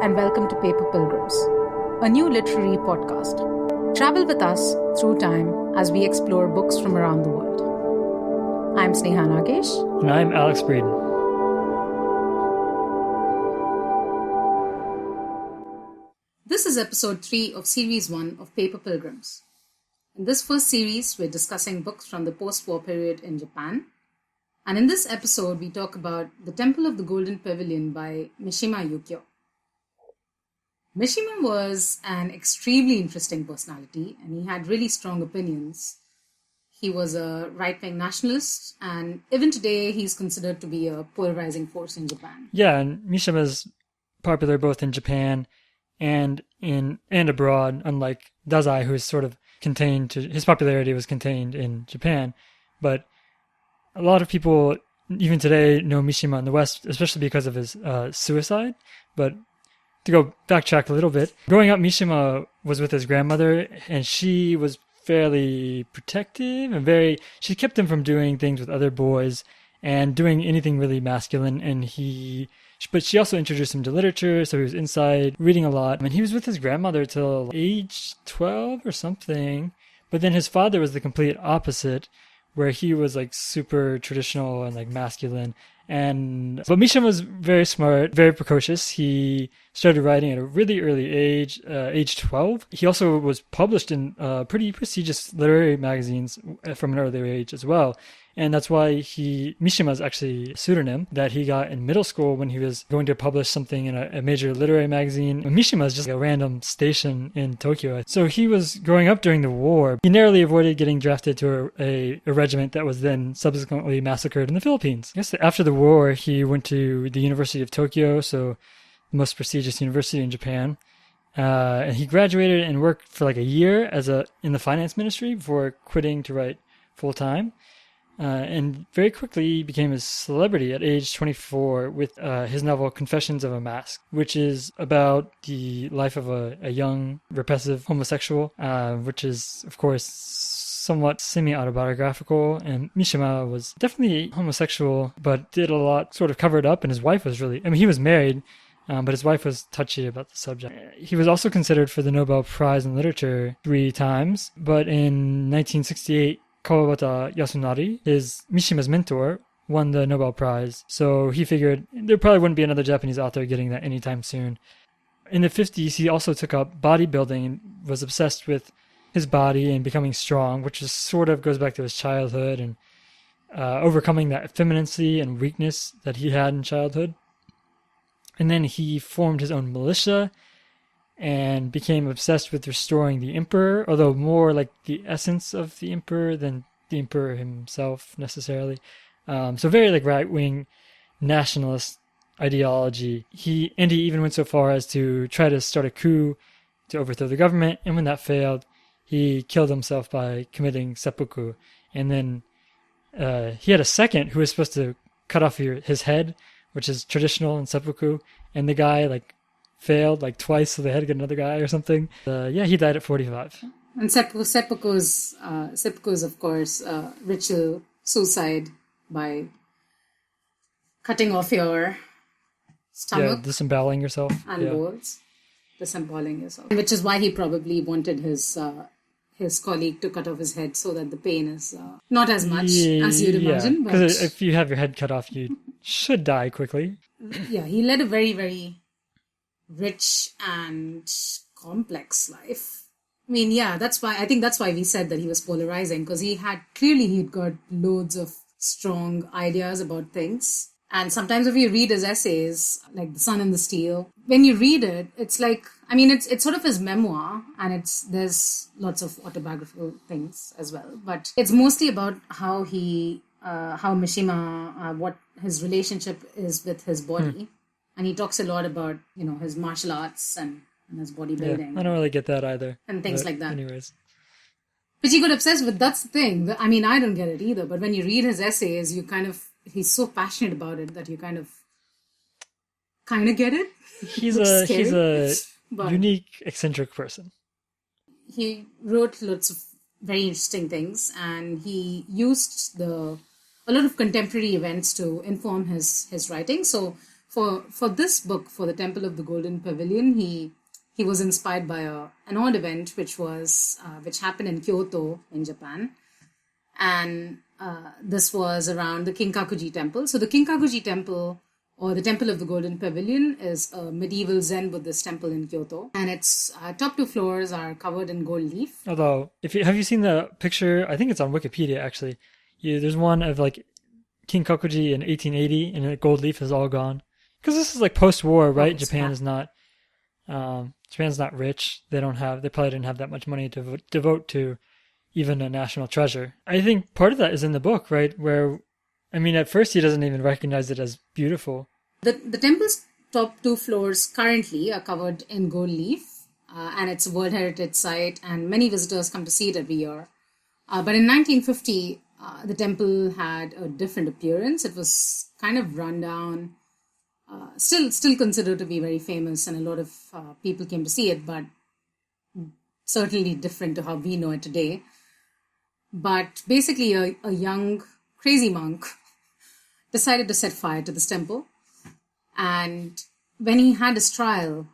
and welcome to Paper Pilgrims, a new literary podcast. Travel with us through time as we explore books from around the world. I'm Sneha Nagesh. And I'm Alex Breeden. This is episode 3 of series 1 of Paper Pilgrims. In this first series, we're discussing books from the post-war period in Japan. And in this episode, we talk about The Temple of the Golden Pavilion by Mishima Yukio. Mishima was an extremely interesting personality, and he had really strong opinions. He was a right-wing nationalist, and even today, he's considered to be a polarizing force in Japan. Yeah, and Mishima is popular both in Japan and abroad, unlike Dazai, who is sort of contained to his popularity was contained in Japan. But a lot of people, even today, know Mishima in the West, especially because of his suicide. But to go backtrack a little bit, growing up, Mishima was with his grandmother, and she was fairly protective and she kept him from doing things with other boys and doing anything really masculine. But she also introduced him to literature, so he was inside reading a lot. And he was with his grandmother till age 12 or something. But then his father was the complete opposite, where he was like super traditional and like masculine. But Mishima was very smart, very precocious. He started writing at a really early age, age 12. He also was published in pretty prestigious literary magazines from an early age as well. And that's why Mishima's actually a pseudonym that he got in middle school when he was going to publish something in a major literary magazine. Mishima is just a random station in Tokyo. So he was growing up during the war. He narrowly avoided getting drafted to a regiment that was then subsequently massacred in the Philippines. I guess after the war, he went to the University of Tokyo, so the most prestigious university in Japan. And he graduated and worked for like a year in the finance ministry before quitting to write full-time. And very quickly became a celebrity at age 24 with his novel Confessions of a Mask, which is about the life of a young, repressive homosexual, which is, of course, somewhat semi-autobiographical. And Mishima was definitely homosexual, but did a lot, sort of covered up, and his wife was he was married, but his wife was touchy about the subject. He was also considered for the Nobel Prize in Literature 3 times, but in 1968, Kawabata Yasunari, Mishima's mentor, won the Nobel Prize. So he figured there probably wouldn't be another Japanese author getting that anytime soon. In the 50s, he also took up bodybuilding and was obsessed with his body and becoming strong, which is sort of goes back to his childhood and overcoming that effeminacy and weakness that he had in childhood. And then he formed his own militia and became obsessed with restoring the emperor, although more like the essence of the emperor than the emperor himself necessarily. So very like right-wing nationalist ideology. He even went so far as to try to start a coup to overthrow the government, and when that failed, he killed himself by committing seppuku. And then he had a second who was supposed to cut off his head, which is traditional in seppuku, and the guy failed twice, so they had to get another guy or something. He died at 45. And seppuku is, of course, ritual suicide by cutting off your stomach. Yeah, disemboweling yourself. And bowels. Disemboweling yourself. Which is why he probably wanted his colleague to cut off his head so that the pain is not as much as you'd imagine. Because if you have your head cut off, you should die quickly. Yeah, he led a very, very rich and complex life. I mean, that's why we said that he was polarizing, because he'd got loads of strong ideas about things. And sometimes if you read his essays, like The Sun and the Steel, when you read it, it's it's sort of his memoir, and there's lots of autobiographical things as well. But it's mostly about how Mishima, what his relationship is with his body. And he talks a lot about, his martial arts and his bodybuilding. Yeah, I don't really get that either. And things like that. Anyways. But you got obsessed with, that's the thing. I mean, I don't get it either. But when you read his essays, he's so passionate about it that you kind of get it. He's a unique, eccentric person. He wrote lots of very interesting things, and he used a lot of contemporary events to inform his writing. So, for this book, for the Temple of the Golden Pavilion, he was inspired by an odd event which happened in Kyoto in Japan, and this was around the Kinkakuji Temple. So the Kinkakuji Temple, or the Temple of the Golden Pavilion, is a medieval Zen Buddhist temple in Kyoto, and its top 2 floors are covered in gold leaf. Although, have you seen the picture? I think it's on Wikipedia actually. There's one of like King Kokuji in 1880, and the gold leaf is all gone. Because this is like post-war, right? Japan's not rich. They probably didn't have that much money to devote to even a national treasure. I think part of that is in the book, right? Where, I mean, at first he doesn't even recognize it as beautiful. The temple's top 2 floors currently are covered in gold leaf, and it's a World Heritage Site, and many visitors come to see it every year. But in 1950, the temple had a different appearance. It was kind of run down, still considered to be very famous, and a lot of people came to see it, but certainly different to how we know it today. But basically, a young, crazy monk decided to set fire to this temple. And when he had his trial,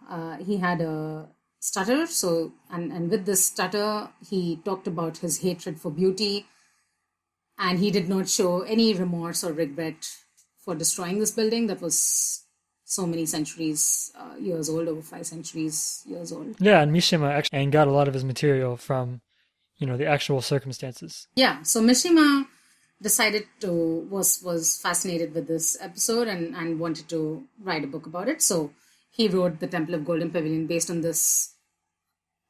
he had a stutter. So, and with this stutter, he talked about his hatred for beauty. And he did not show any remorse or regret for destroying this building that was so many centuries years old, over 5 centuries years old. Yeah, and Mishima actually got a lot of his material from, the actual circumstances. Yeah, so Mishima was fascinated with this episode and wanted to write a book about it. So he wrote The Temple of Golden Pavilion based on this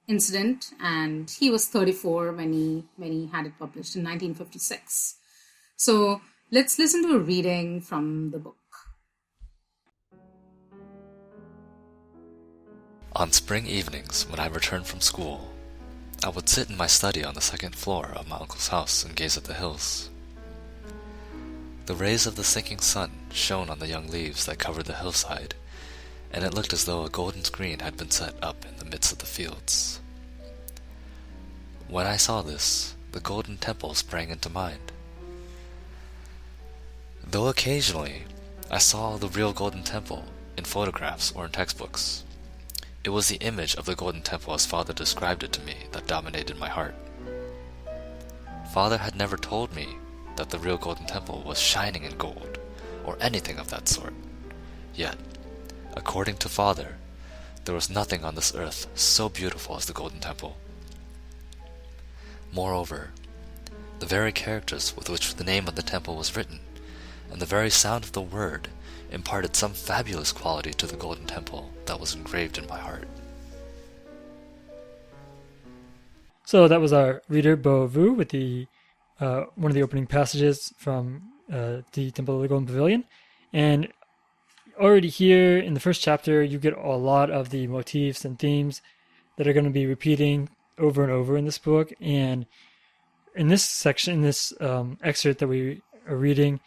incident, and he was 34 when he had it published in 1956. So let's listen to a reading from the book. On spring evenings, when I returned from school, I would sit in my study on the 2nd floor of my uncle's house and gaze at the hills. The rays of the sinking sun shone on the young leaves that covered the hillside, and it looked as though a golden screen had been set up in the midst of the fields. When I saw this, the Golden Temple sprang into mind. Though occasionally I saw the real Golden Temple in photographs or in textbooks, it was the image of the Golden Temple as Father described it to me that dominated my heart. Father had never told me that the real Golden Temple was shining in gold, or anything of that sort. Yet, according to Father, there was nothing on this earth so beautiful as the Golden Temple. Moreover, the very characters with which the name of the temple was written, and the very sound of the word, imparted some fabulous quality to the Golden Temple that was engraved in my heart. So that was our reader, Bo Vu, with the one of the opening passages from the Temple of the Golden Pavilion. And already here in the first chapter, you get a lot of the motifs and themes that are going to be repeating over and over in this book. And in this section, in this excerpt that we are reading,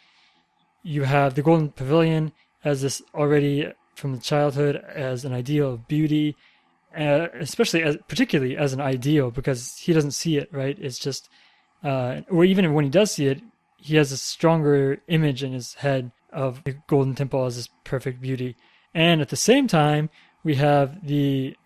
you have the Golden Pavilion as this already from the childhood as an ideal of beauty, particularly as an ideal, because he doesn't see it, right? It's just, or even when he does see it, he has a stronger image in his head of the Golden Temple as this perfect beauty. And at the same time, we have the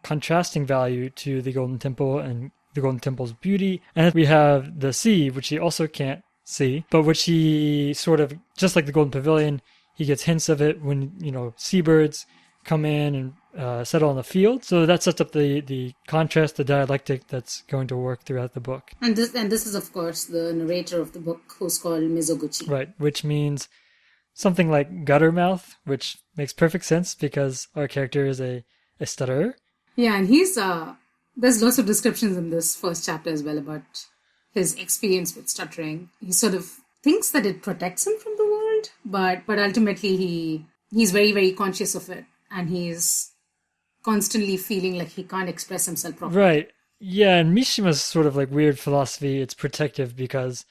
contrasting value to the Golden Temple and the Golden Temple's beauty. And we have the sea, which he also can't see, but which he sort of, just like the Golden Pavilion, he gets hints of it when, seabirds come in and settle on the field. So that sets up the contrast, the dialectic that's going to work throughout the book. And this is, of course, the narrator of the book, who's called Mizoguchi. Right, which means something like gutter mouth, which makes perfect sense because our character is a stutterer. Yeah, and he's there's lots of descriptions in this first chapter as well about his experience with stuttering. He sort of thinks that it protects him from the world, but ultimately he's very, very conscious of it, and he's constantly feeling like he can't express himself properly. Right. Yeah, and Mishima's sort of like weird philosophy, it's protective because,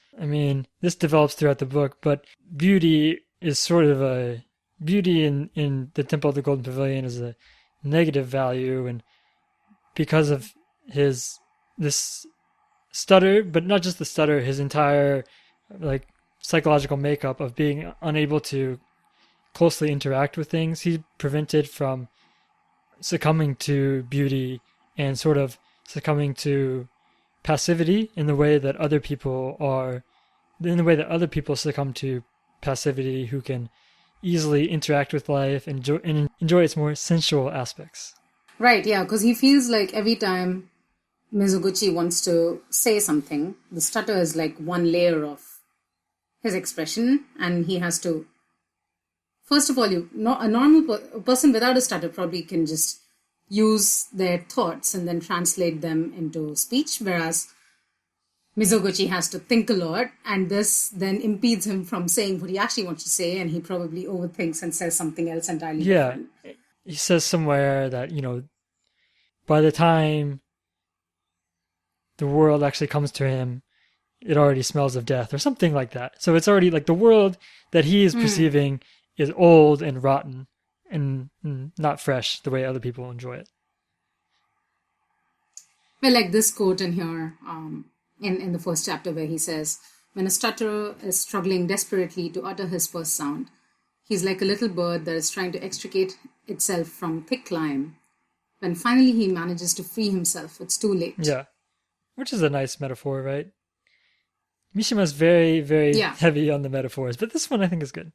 this develops throughout the book, but beauty is sort of beauty in the Temple of the Golden Pavilion is a negative value, and because of this stutter, but not just the stutter, his entire psychological makeup of being unable to closely interact with things. He's prevented from succumbing to beauty and sort of succumbing to passivity in the way that other people succumb to passivity, who can easily interact with life and enjoy its more sensual aspects. Right, yeah, because he feels like every time Mizoguchi wants to say something, the stutter is like one layer of his expression, and he has to, first of all, a normal person without a stutter probably can just use their thoughts and then translate them into speech, whereas Mizoguchi has to think a lot, and this then impedes him from saying what he actually wants to say, and he probably overthinks and says something else entirely different. He says somewhere that, by the time the world actually comes to him, it already smells of death or something like that. So it's already like the world that he is perceiving is old and rotten and not fresh the way other people enjoy it. Well, like this quote in here, in the first chapter, where he says, when a stutterer is struggling desperately to utter his first sound, he's like a little bird that is trying to extricate itself from thick lime. When finally he manages to free himself, it's too late. Yeah, which is a nice metaphor, right? Mishima's very, very heavy on the metaphors, but this one I think is good.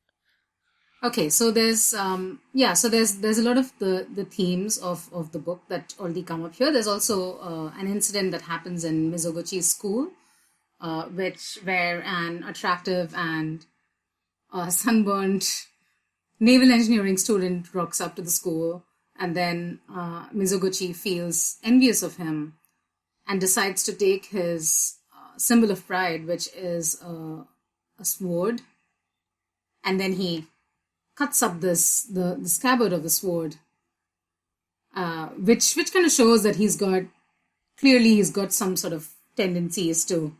Okay, so there's there's a lot of the themes of the book that already come up here. There's also an incident that happens in Mizoguchi's school, where an attractive and sunburned naval engineering student rocks up to the school, and then Mizoguchi feels envious of him and decides to take his symbol of pride, which is a sword, and then he cuts up the scabbard of the sword, which kind of shows that he's got some sort of tendencies to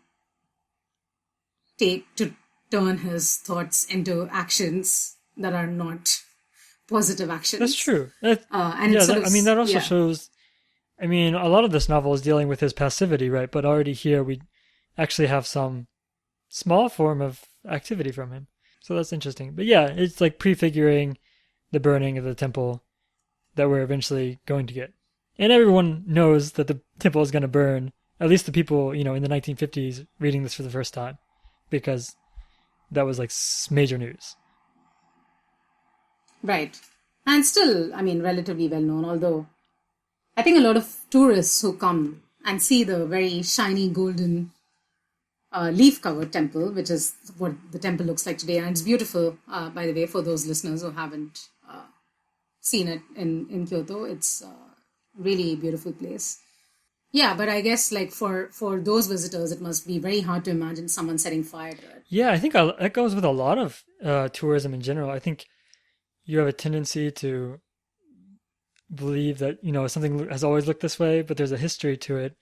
turn his thoughts into actions that are not positive actions. That's true. That also shows. I mean, a lot of this novel is dealing with his passivity, right? But already here we actually have some small form of activity from him. So that's interesting. But yeah, it's like prefiguring the burning of the temple that we're eventually going to get. And everyone knows that the temple is going to burn, at least the people, in the 1950s reading this for the first time, because that was like major news. Right. And still, relatively well known, although I think a lot of tourists who come and see the very shiny golden leaf-covered temple, which is what the temple looks like today. And it's beautiful, by the way, for those listeners who haven't seen it in Kyoto. It's a really beautiful place. Yeah, but I guess like for those visitors, it must be very hard to imagine someone setting fire to it. Yeah, I think that goes with a lot of tourism in general. I think you have a tendency to believe that, something has always looked this way, but there's a history to it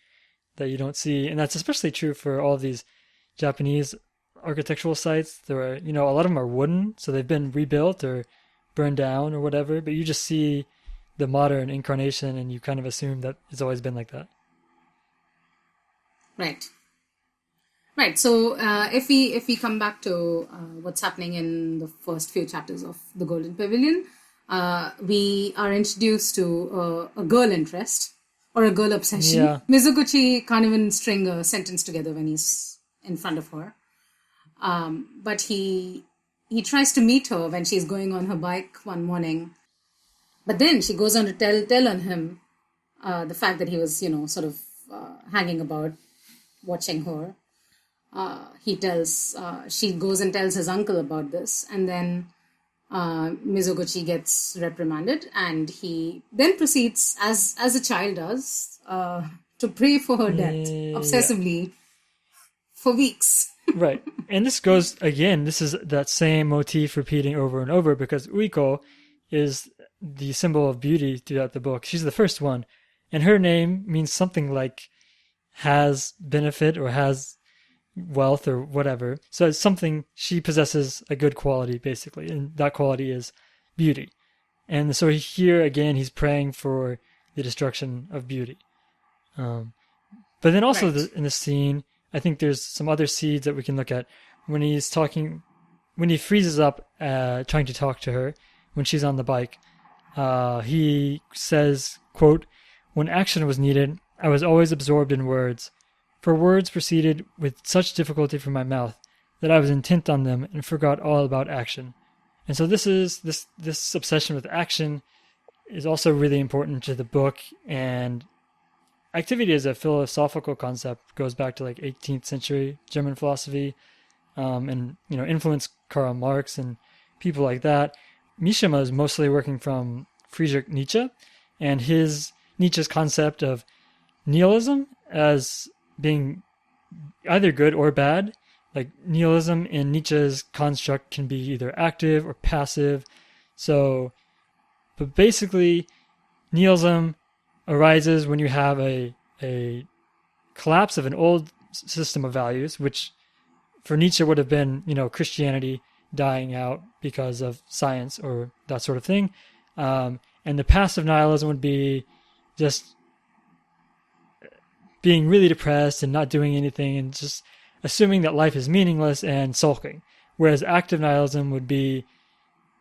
that you don't see. And that's especially true for all of these Japanese architectural sites. There are, a lot of them are wooden, so they've been rebuilt or burned down or whatever, but you just see the modern incarnation and you kind of assume that it's always been like that. Right. So if we come back to what's happening in the first few chapters of the Golden Pavilion, we are introduced to a girl interest or a girl obsession. Yeah. Mizoguchi can't even string a sentence together when he's in front of her. But he tries to meet her when she's going on her bike one morning. But then she goes on to tell on him the fact that he was, sort of hanging about, watching her. She goes and tells his uncle about this, and then Mizoguchi gets reprimanded, and he then proceeds, as a child does, to pray for her death obsessively for weeks. Right. And this is that same motif repeating over and over, because Uiko is the symbol of beauty throughout the book. She's the first one, and her name means something like has benefit or has wealth or whatever. So it's something, she possesses a good quality, basically, and that quality is beauty. And so here again, he's praying for the destruction of beauty. But then also in the scene, I think there's some other seeds that we can look at when he freezes up trying to talk to her, when she's on the bike. He says, quote, "When action was needed, I was always absorbed in words, for words proceeded with such difficulty from my mouth that I was intent on them and forgot all about action." And so this obsession with action is also really important to the book. And activity as a philosophical concept goes back to like 18th century German philosophy, and influenced Karl Marx and people like that. Mishima is mostly working from Friedrich Nietzsche, and Nietzsche's concept of nihilism as being either good or bad. Like nihilism in Nietzsche's construct can be either active or passive. But basically, nihilism arises when you have a collapse of an old system of values, which for Nietzsche would have been, Christianity dying out because of science or that sort of thing. And the passive nihilism would be just being really depressed and not doing anything and just assuming that life is meaningless and sulking. Whereas active nihilism would be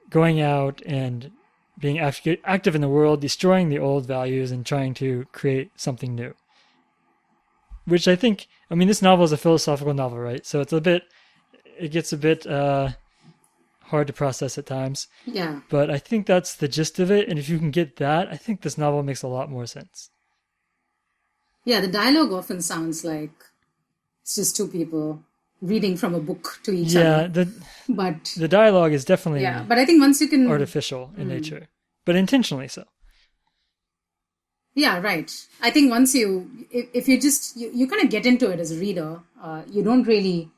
going out and being active in the world, destroying the old values and trying to create something new. Which I think, this novel is a philosophical novel, right? So it gets a bit hard to process at times. Yeah. But I think that's the gist of it. And if you can get that, I think this novel makes a lot more sense. Yeah, the dialogue often sounds like it's just two people reading from a book to each other. But the dialogue is definitely but I think once you can artificial in nature, but intentionally so. Yeah, right. I think once if you just you kind of get into it as a reader, you don't really,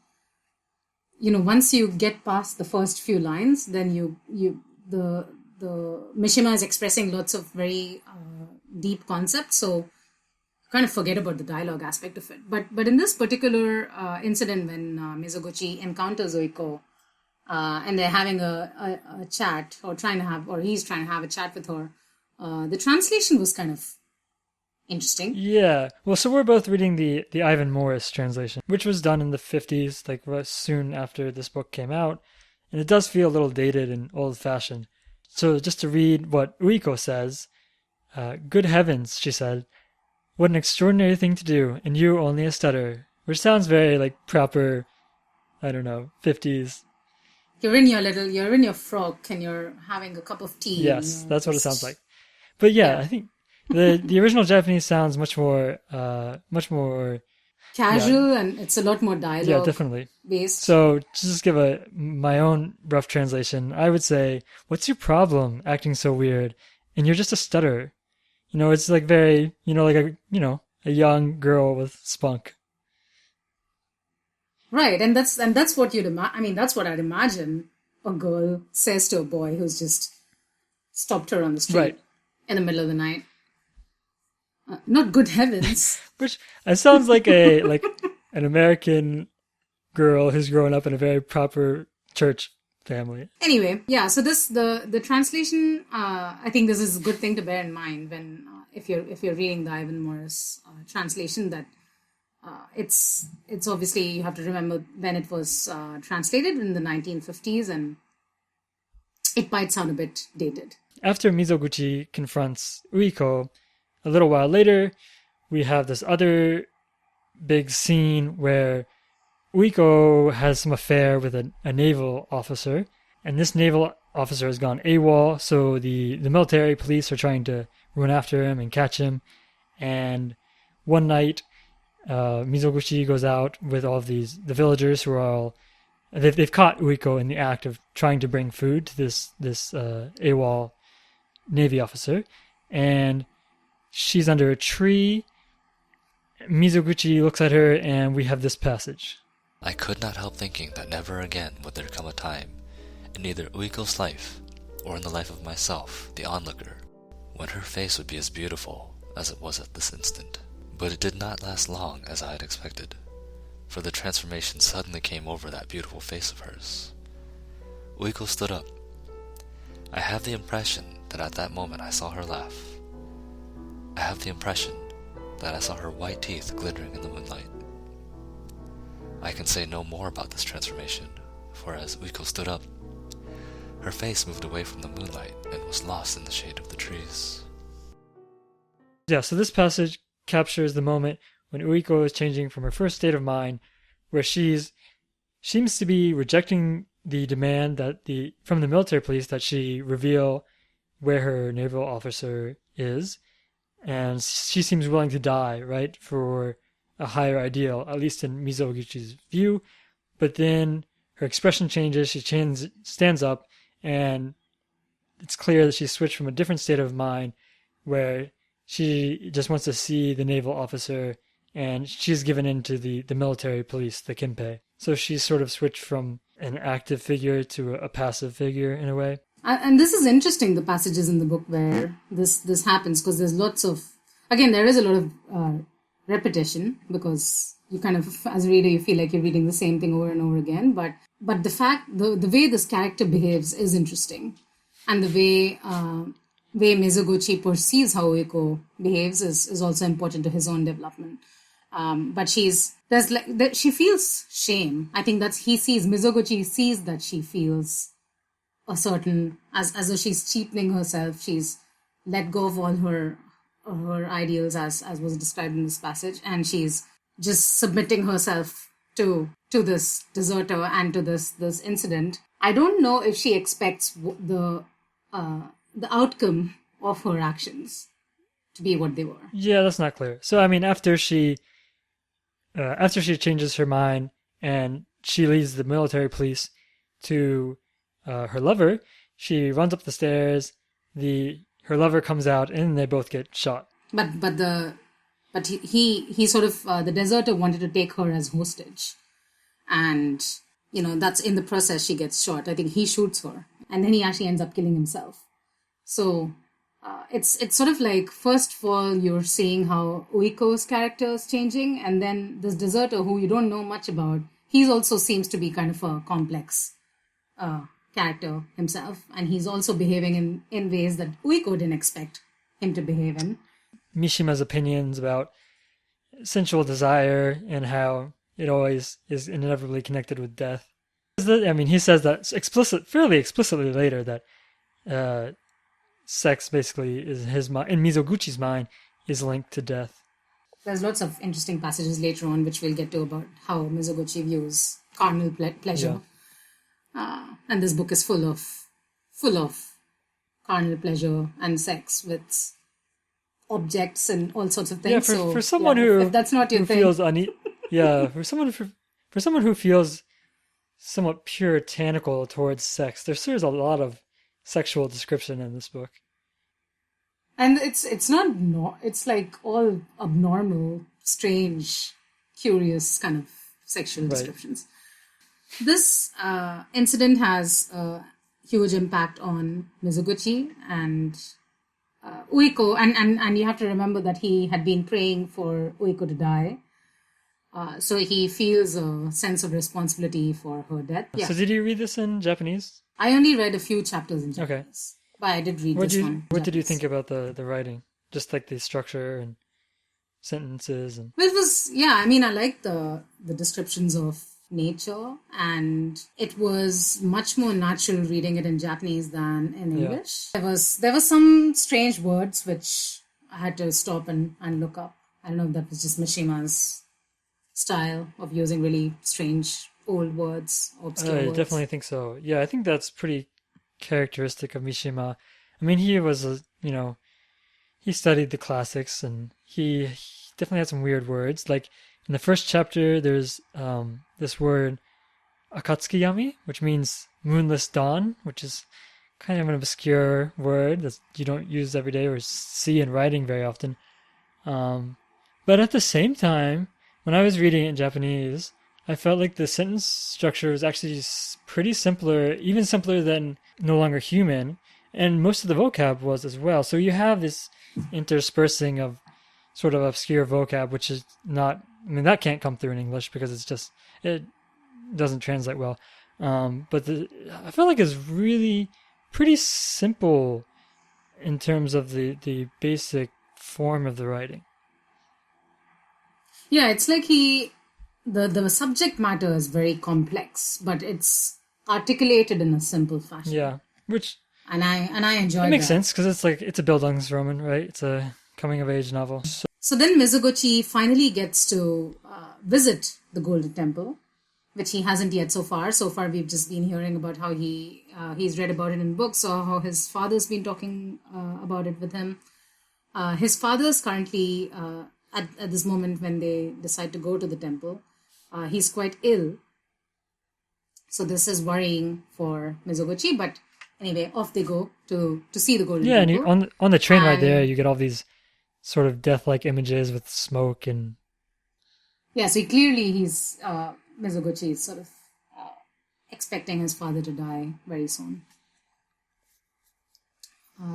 once you get past the first few lines, then the Mishima is expressing lots of very deep concepts, so kind of forget about the dialogue aspect of it. But in this particular incident, when Mizoguchi encounters Uiko, and they're having a chat, he's trying to have a chat with her, the translation was kind of interesting. Yeah. Well, so we're both reading the Ivan Morris translation, which was done in the 50s, like soon after this book came out. And it does feel a little dated and old-fashioned. So just to read what Uiko says, "Good heavens," she said, "what an extraordinary thing to do, and you only a stutterer." Which sounds very like proper, I don't know, 50s. You're in your frock and you're having a cup of tea. Yes, that's what it sounds like. But yeah. I think the original Japanese sounds much more casual, and it's a lot more dialogue. Yeah, definitely. Based. So just give my own rough translation. I would say, "What's your problem acting so weird? And you're just a stutterer." It's like very, like a young girl with spunk. Right, and that's what that's what I'd imagine a girl says to a boy who's just stopped her on the street in the middle of the night. Not good heavens. Which it sounds like an American girl who's grown up in a very proper church family. Anyway, yeah. So the translation. I think this is a good thing to bear in mind when if you're reading the Ivan Morris translation, that it's obviously, you have to remember when it was translated in the 1950s, and it might sound a bit dated. After Mizoguchi confronts Uiko, a little while later, we have this other big scene where Uiko has some affair with a naval officer, and this naval officer has gone AWOL, so the military police are trying to run after him and catch him. And one night, Mizoguchi goes out with all of the villagers who are all... They've caught Uiko in the act of trying to bring food to this AWOL Navy officer, and she's under a tree. Mizoguchi looks at her, and we have this passage. "I could not help thinking that never again would there come a time, in either Uiko's life, or in the life of myself, the onlooker, when her face would be as beautiful as it was at this instant. But it did not last long as I had expected, for the transformation suddenly came over that beautiful face of hers. Uiko stood up. I have the impression that at that moment I saw her laugh. I have the impression that I saw her white teeth glittering in the moonlight. I can say no more about this transformation, for as Uiko stood up, Her face moved away from the moonlight and was lost in the shade of the trees. Yeah, so this passage captures the moment when Uiko is changing from her first state of mind, where seems to be rejecting the demand from the military police that she reveal where her naval officer is, and she seems willing to die, right, for a higher ideal, at least in Mizoguchi's view. But then her expression changes, she stands up, and it's clear that she's switched from a different state of mind where she just wants to see the naval officer, and she's given in to the military police, the Kinpei. So she's sort of switched from an active figure to a passive figure in a way. And this is interesting, the passages in the book where this happens, because there's lots of, again, there is a lot of repetition, because you kind of, as a reader, you feel like you're reading the same thing over and over again. But the way this character behaves is interesting. And the way Mizoguchi perceives how Uiko behaves is also important to his own development. But she feels shame. I think Mizoguchi sees that she feels a certain, as though she's cheapening herself. She's let go of all her ideals as was described in this passage, and she's just submitting herself to this deserter and to this incident. I don't know if she expects the outcome of her actions to be what they were. Yeah, that's not clear. So I mean, after she changes her mind and she leads the military police to her lover, she runs up the stairs. Her lover comes out, and they both get shot. But he sort of the deserter wanted to take her as hostage, and that's in the process she gets shot. I think he shoots her, and then he actually ends up killing himself. So it's sort of like, first of all, you're seeing how Uiko's character is changing, and then this deserter who you don't know much about, he also seems to be kind of a complex character himself, and he's also behaving in ways that Uiko didn't expect him to behave in. Mishima's opinions about sensual desire and how it always is inevitably connected with death. I mean, he says that fairly explicitly later, that sex basically is in Mizoguchi's mind is linked to death. There's lots of interesting passages later on which we'll get to about how Mizoguchi views carnal pleasure. Yeah. And this book is full of carnal pleasure and sex with objects and all sorts of things. Yeah, for someone who, if that's not your thing, feels for someone who feels somewhat puritanical towards sex, there's a lot of sexual description in this book. And it's like all abnormal, strange, curious kind of sexual descriptions. This incident has a huge impact on Mizoguchi and Uiko, and you have to remember that he had been praying for Uiko to die. So he feels a sense of responsibility for her death. Yeah. So did you read this in Japanese? I only read a few chapters in Japanese. Okay. But I did read What did you think about the writing? Just like the structure and sentences and... Well, it was, I like the descriptions of nature, and it was much more natural reading it in Japanese than in English. There was some strange words which I had to stop and look up. I don't know if that was just Mishima's style of using really strange old words, obscure words. I definitely think so. Yeah, I think that's pretty characteristic of Mishima. I mean, he was he studied the classics, and he definitely had some weird words. Like in the first chapter, there's this word Akatsukiyami, which means moonless dawn, which is kind of an obscure word that you don't use every day or see in writing very often. But at the same time, when I was reading it in Japanese, I felt like the sentence structure was actually pretty simpler, even simpler than No Longer Human, and most of the vocab was as well. So you have this interspersing of sort of obscure vocab, which is not, that can't come through in English because it doesn't translate well. But I felt like it's really pretty simple in terms of the basic form of the writing. Yeah, it's like the subject matter is very complex, but it's articulated in a simple fashion. Yeah. Which and I enjoyed it makes that. sense because it's a Bildungsroman, right? It's a coming of age novel. So then Mizoguchi finally gets to visit the Golden Temple, which he hasn't yet so far. So far, we've just been hearing about how he's read about it in books, or how his father's been talking about it with him. His father's currently, at this moment when they decide to go to the temple, he's quite ill. So this is worrying for Mizoguchi, but anyway, off they go to see the Golden Yeah, and Temple. on the train right And- there, you get all these sort of death-like images with smoke and Yeah, so clearly Mizoguchi is sort of expecting his father to die very soon.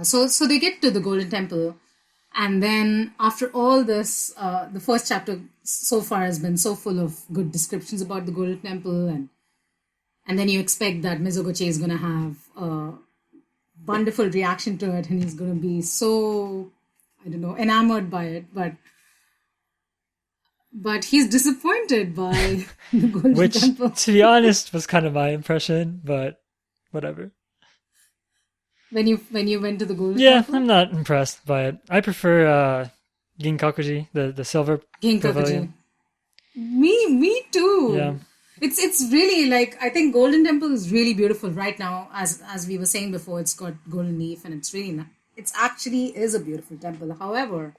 So they get to the Golden Temple, and then after all this, the first chapter so far has been so full of good descriptions about the Golden Temple, and then you expect that Mizoguchi is going to have a wonderful reaction to it, and he's going to be so, I don't know, enamored by it, but he's disappointed by the Golden which, Temple. to be honest, was kind of my impression, but whatever. When you went to the Golden Yeah, Temple? I'm not impressed by it. I prefer Ginkakuji, the silver Ginkakuji. Me too. Yeah. It's really like, I think Golden Temple is really beautiful right now. As we were saying before, it's got golden leaf and it's really it's actually is a beautiful temple. However,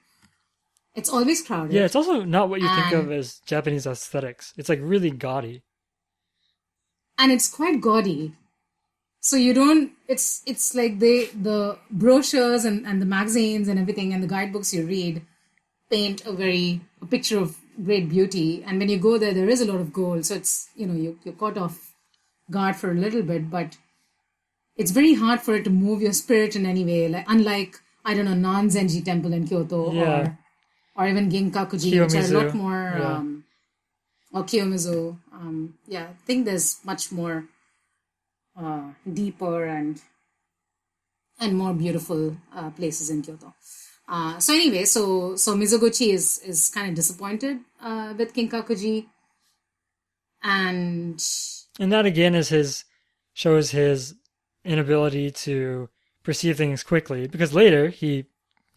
it's always crowded. Yeah, it's also not what you think of And- as Japanese aesthetics. It's like really gaudy. And it's quite gaudy. So you don't, it's like the brochures and the magazines and everything and the guidebooks you read paint a picture of great beauty. And when you go there is a lot of gold. So it's, you're caught off guard for a little bit, but it's very hard for it to move your spirit in any way. Like, unlike, I don't know, Nanzenji Temple in Kyoto, Yeah. or even Ginkakuji, which are a lot Kiyomizu, more, yeah. or Kiyomizu. I think there's much more deeper and more beautiful places in Kyoto. So anyway, so Mizoguchi is kind of disappointed with Kinkakuji, and that again shows his inability to perceive things quickly, because later he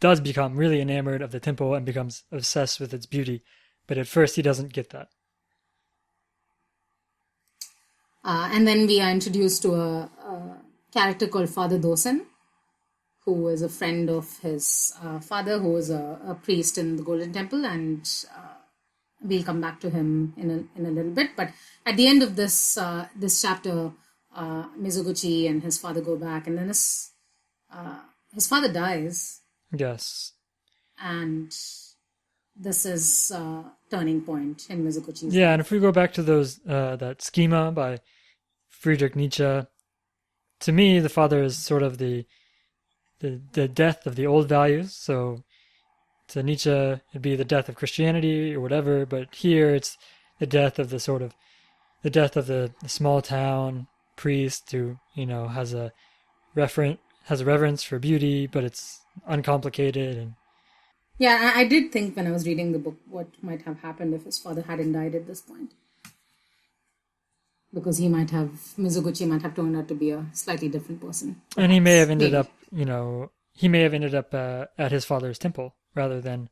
does become really enamored of the temple and becomes obsessed with its beauty, but at first he doesn't get that. and then we are introduced to a character called Father Dosen, who is a friend of his father, who was a priest in the Golden Temple, and we'll come back to him in a little bit. But at the end of this chapter, Mizoguchi and his father go back, and then his father dies, Yes. and this is a turning point in Mizoguchi's Yeah, life. and if we go back to that schema by Friedrich Nietzsche, to me the father is sort of the death of the old values. So to Nietzsche it'd be the death of Christianity or whatever, but here it's the death of the small town priest who has a reverence for beauty, but it's uncomplicated. And Yeah, I did think when I was reading the book what might have happened if his father hadn't died at this point. Because Mizoguchi might have turned out to be a slightly different person. And he may have ended Maybe. up, at his father's temple rather than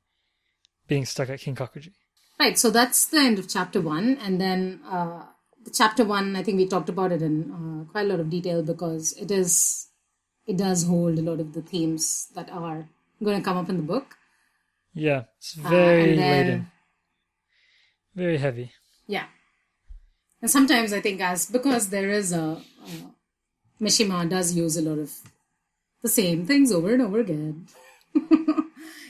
being stuck at Kinkakuji. Right, so that's the end of chapter 1. And then the chapter 1, I think we talked about it in quite a lot of detail, because it does hold a lot of the themes that are going to come up in the book. Yeah, it's very and then- laden. Very heavy. Yeah. And sometimes I think because there is Mishima does use a lot of the same things over and over again.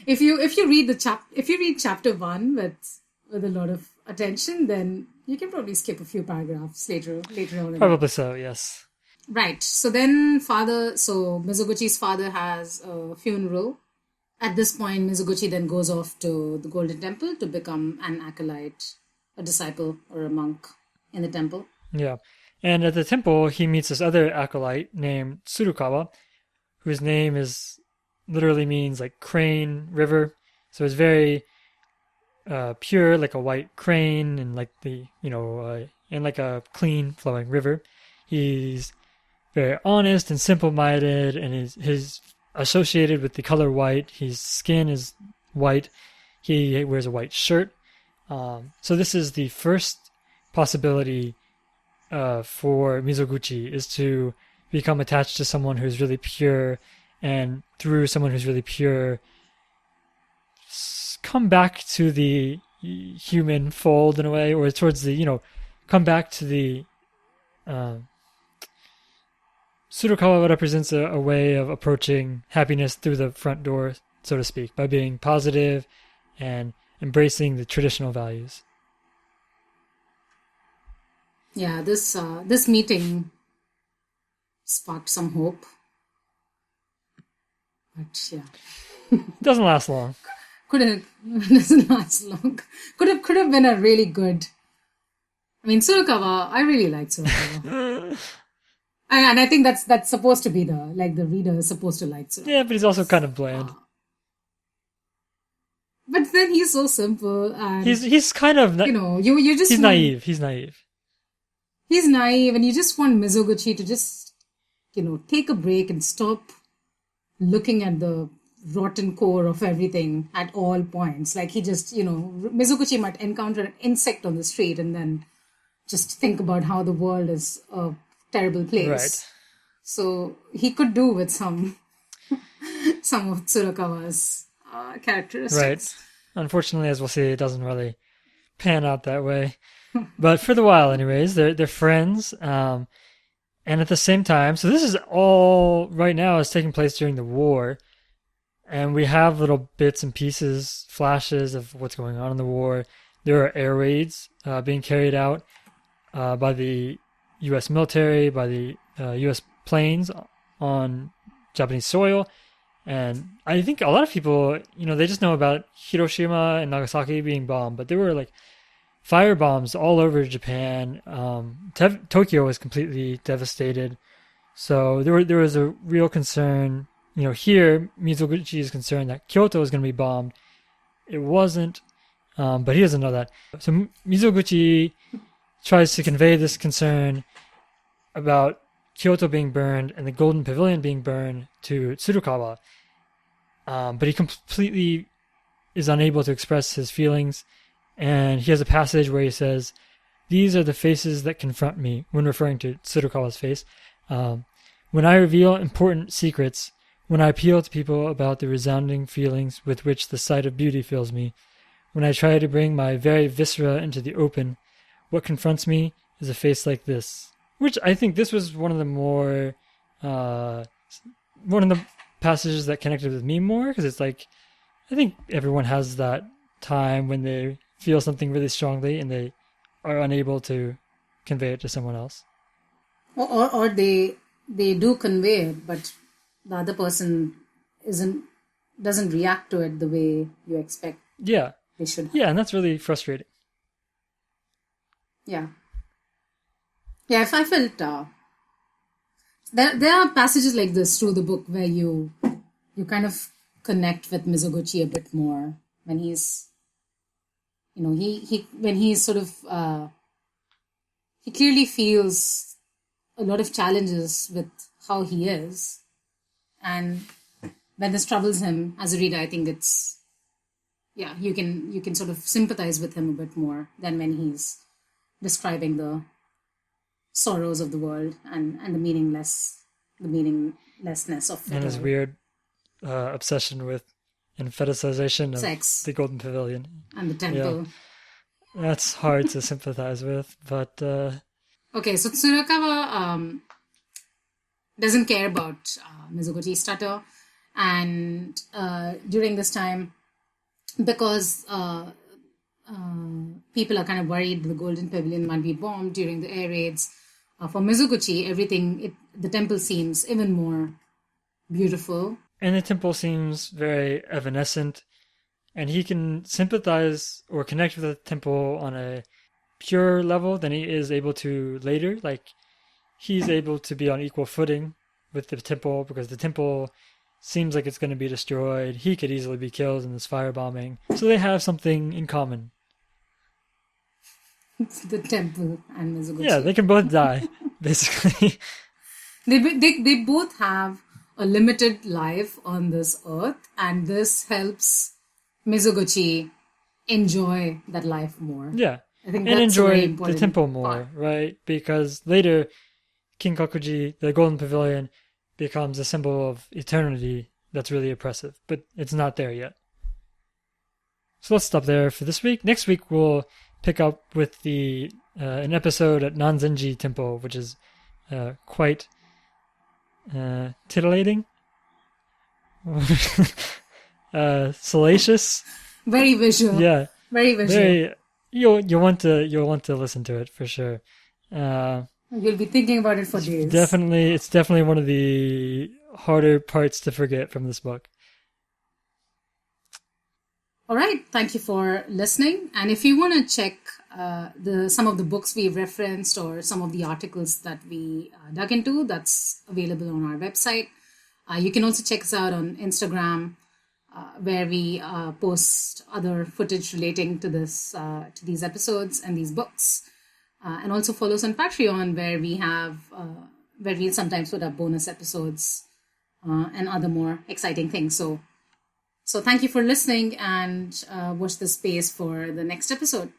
If you read chapter 1 with a lot of attention, then you can probably skip a few paragraphs later on. Probably so, yes. Right. So then Mizoguchi's father has a funeral. At this point, Mizoguchi then goes off to the Golden Temple to become an acolyte, a disciple, or a monk in the temple. Yeah. And at the temple, he meets this other acolyte named Tsurukawa, whose name literally means like crane river. So it's very pure, like a white crane, and like and like a clean flowing river. He's very honest and simple-minded, and he's associated with the color white. His skin is white. He wears a white shirt. So this is the first possibility for Mizoguchi, is to become attached to someone who's really pure, and through someone who's really pure, come back to the human fold in a way, or towards the, come back to the Tsurukawa represents a way of approaching happiness through the front door, so to speak, by being positive and embracing the traditional values. Yeah, this meeting sparked some hope. But yeah. It doesn't last long. Doesn't last long. Could have been a really good. I mean, Tsurukawa. I really like Tsurukawa, and I think that's supposed to be the reader is supposed to like Tsurukawa. Yeah, but he's also kind of bland. But then he's so simple, and he's kind of you just he's naive. He's naive. He's naive, and you just want Mizoguchi to just take a break and stop looking at the rotten core of everything at all points. Like he just, Mizoguchi might encounter an insect on the street and then just think about how the world is a terrible place. Right. So he could do with some of Tsurukawa's characteristics. Right. Unfortunately, as we'll see, it doesn't really pan out that way. But for the while, anyways, they're friends. And at the same time, so this is all right now is taking place during the war. And we have little bits and pieces, flashes of what's going on in the war. There are air raids being carried out by the U.S. military, by the U.S. planes on Japanese soil. And I think a lot of people, they just know about Hiroshima and Nagasaki being bombed, but there were like fire bombs all over Japan. Tokyo was completely devastated. So there was a real concern. Here, Mizoguchi is concerned that Kyoto is going to be bombed. It wasn't, but he doesn't know that. So Mizoguchi tries to convey this concern about Kyoto being burned and the Golden Pavilion being burned to Tsurukawa. But he completely is unable to express his feelings. And he has a passage where he says, "These are the faces that confront me," when referring to Tsurukawa's face. "When I reveal important secrets, when I appeal to people about the resounding feelings with which the sight of beauty fills me, when I try to bring my very viscera into the open, what confronts me is a face like this." Which I think this was one of the more, one of the passages that connected with me more, because it's like, I think everyone has that time when they feel something really strongly and they are unable to convey it to someone else. Or they do convey it, but the other person doesn't react to it the way you expect. Yeah. They should. Yeah, and that's really frustrating. Yeah. Yeah, if I felt there are passages like this through the book where you kind of connect with Mizoguchi a bit more when he's when he's sort of he clearly feels a lot of challenges with how he is, and when this troubles him as a reader, I think it's you can sort of sympathize with him a bit more than when he's describing the sorrows of the world and the meaninglessness of it. And his weird obsession with and fetishization of sex, the Golden Pavilion and the temple. Yeah. That's hard to sympathize with, but okay, so Tsurukawa doesn't care about Mizoguchi's stutter, and during this time, because people are kind of worried the Golden Pavilion might be bombed during the air raids, for Mizoguchi, the temple seems even more beautiful. And the temple seems very evanescent, and he can sympathize or connect with the temple on a pure level than he is able to later. Like, he's able to be on equal footing with the temple because the temple seems like it's going to be destroyed. He could easily be killed in this firebombing. So they have something in common. The temple and Mizoguchi. Yeah, they can both die, basically. They both have a limited life on this earth, and this helps Mizoguchi enjoy that life more. Yeah. I think And that's a very enjoy the important temple more, part. right? Because later, Kinkakuji, the Golden Pavilion, becomes a symbol of eternity that's really oppressive, but it's not there yet. So let's stop there for this week. Next week, we'll pick up with an episode at Nanzenji Temple, which is quite titillating, salacious. Very visual. Yeah, Very visual. very. You'll want to listen to it for sure. You'll be thinking about it for days. It's definitely one of the harder parts to forget from this book. All right. Thank you for listening. And if you want to check some of the books we've referenced or some of the articles that we dug into, that's available on our website. You can also check us out on Instagram, where we post other footage relating to these episodes and these books. And also follow us on Patreon, where we sometimes put up bonus episodes and other more exciting things. So thank you for listening, and watch the space for the next episode.